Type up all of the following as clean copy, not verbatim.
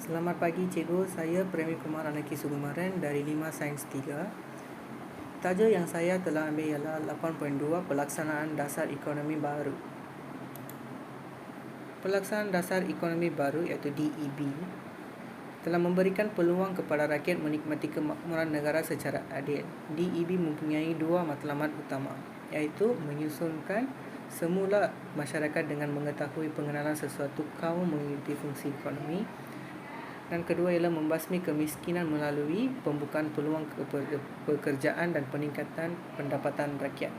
Selamat pagi cikgu, saya Premi Kumar Anaki Sugumaran dari 5 Sains 3. Tajuk yang saya telah ambil ialah 8.2 Pelaksanaan Dasar Ekonomi Baru. Pelaksanaan Dasar Ekonomi Baru iaitu DEB telah memberikan peluang kepada rakyat menikmati kemakmuran negara secara adil. DEB mempunyai dua matlamat utama, iaitu menyusunkan semula masyarakat dengan mengetahui pengenalan sesuatu kaum mengikuti fungsi ekonomi, dan kedua ialah membasmi kemiskinan melalui pembukaan peluang pekerjaan dan peningkatan pendapatan rakyat.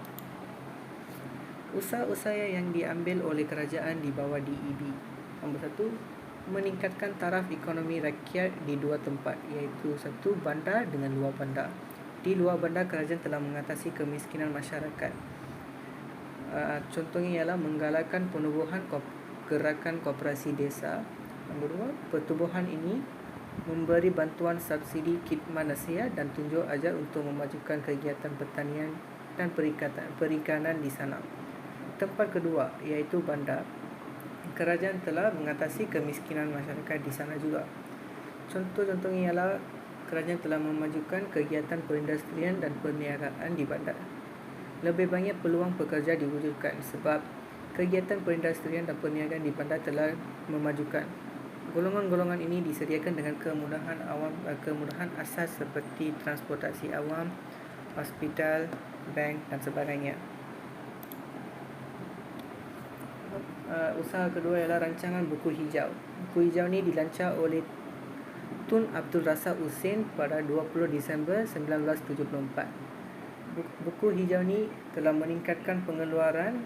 Usaha-usaha yang diambil oleh kerajaan di bawah DEB. Nombor 1, meningkatkan taraf ekonomi rakyat di dua tempat, iaitu satu, bandar dengan luar bandar. Di luar bandar, kerajaan telah mengatasi kemiskinan masyarakat. Contohnya ialah menggalakkan penubuhan gerakan koperasi desa. Nombor 2, pertubuhan ini memberi bantuan subsidi khidmat nasihat dan tunjuk ajar untuk memajukan kegiatan pertanian dan perikanan di sana. Tempat kedua iaitu bandar. Kerajaan telah mengatasi kemiskinan masyarakat di sana juga. Contoh-contohnya ialah kerajaan telah memajukan kegiatan perindustrian dan perniagaan di bandar. Lebih banyak peluang pekerja diwujudkan sebab kegiatan perindustrian dan perniagaan di bandar telah memajukan. Golongan-golongan ini disediakan dengan kemudahan asas seperti transportasi awam, hospital, bank dan sebagainya. Usaha kedua ialah rancangan buku hijau. Buku hijau ini dilancar oleh Tun Abdul Razak Husin pada 20 Disember 1974. Buku hijau ini telah meningkatkan pengeluaran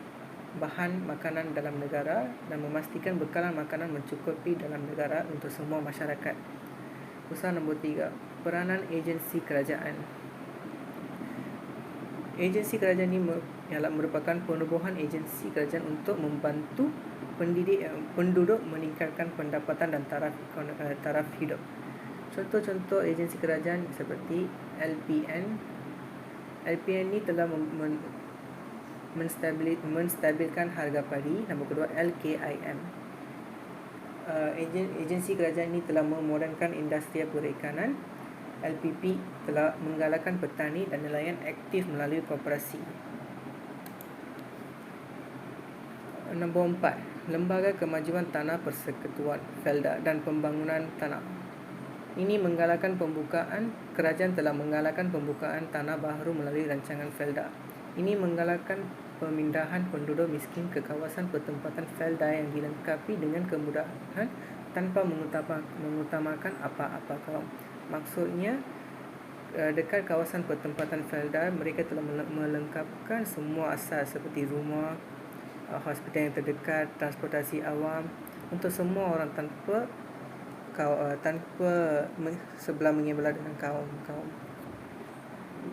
bahan makanan dalam negara dan memastikan bekalan makanan mencukupi dalam negara untuk semua masyarakat. Usaha nombor 3, peranan agensi kerajaan. Agensi kerajaan ini merupakan penubuhan agensi kerajaan untuk membantu penduduk meningkatkan pendapatan dan taraf hidup. Contoh-contoh agensi kerajaan seperti LPN. LPN ini telah menstabilkan harga padi. Nombor kedua, LKIM. Agensi kerajaan ini telah memodernkan industri perikanan. LPP telah menggalakkan petani dan nelayan aktif melalui koperasi. Nombor 4, Lembaga Kemajuan Tanah Persekutuan Felda dan Pembangunan Tanah. Ini kerajaan telah menggalakkan pembukaan tanah baru melalui rancangan Felda. Ini menggalakkan pemindahan penduduk miskin ke kawasan pertempatan Felda yang dilengkapi dengan kemudahan tanpa mengutamakan apa-apa kaum. Maksudnya, dekat kawasan pertempatan Felda, mereka telah melengkapkan semua asas seperti rumah, hospital yang terdekat, transportasi awam untuk semua orang tanpa sebelah menyebelah dengan kaum.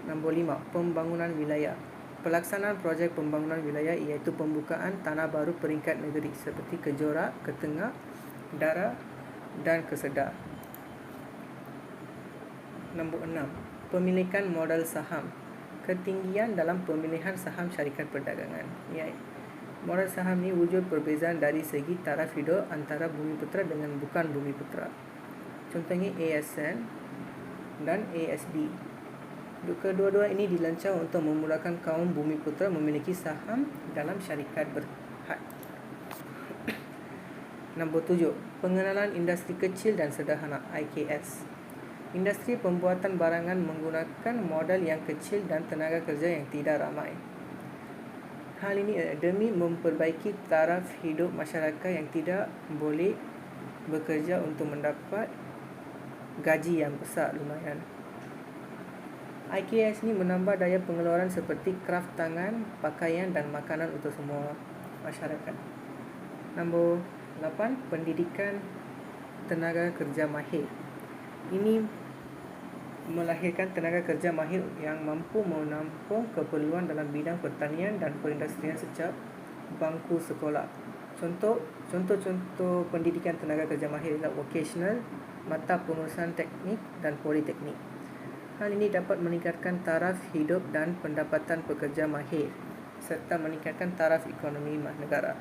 Nombor 5, pembangunan wilayah. Pelaksanaan projek pembangunan wilayah iaitu pembukaan tanah baru peringkat negeri seperti Kejora, Ketengah, Dara dan Kesedar. Nombor 6, pemilikan modal saham. Ketinggian dalam pemilihan saham syarikat perdagangan. Modal saham ini wujud perbezaan dari segi taraf hidup antara Bumiputera dengan bukan Bumiputera. Contohnya ASN dan ASB. Kedua-dua ini dilancar untuk memudahkan kaum Bumiputera memiliki saham dalam syarikat berhad. Nombor 7, pengenalan industri kecil dan sederhana IKS. Industri pembuatan barangan menggunakan modal yang kecil dan tenaga kerja yang tidak ramai. Hal ini demi memperbaiki taraf hidup masyarakat yang tidak boleh bekerja untuk mendapat gaji yang besar lumayan. IKS ini menambah daya pengeluaran seperti kraft tangan, pakaian dan makanan untuk semua masyarakat. Nombor 8, pendidikan tenaga kerja mahir. Ini melahirkan tenaga kerja mahir yang mampu menampung keperluan dalam bidang pertanian dan perindustrian sejak bangku sekolah. Contoh pendidikan tenaga kerja mahir adalah vocational, mata pengurusan teknik dan politeknik. Hal ini dapat meningkatkan taraf hidup dan pendapatan pekerja mahir serta meningkatkan taraf ekonomi negara.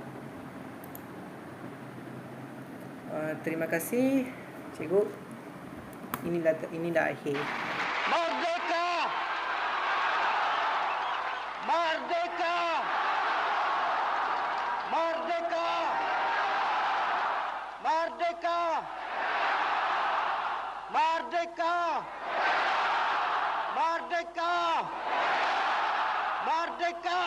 Terima kasih. Cikgu, inilah akhir. Merdeka! Merdeka! Merdeka! Merdeka! Merdeka! Merdeka! Merdeka!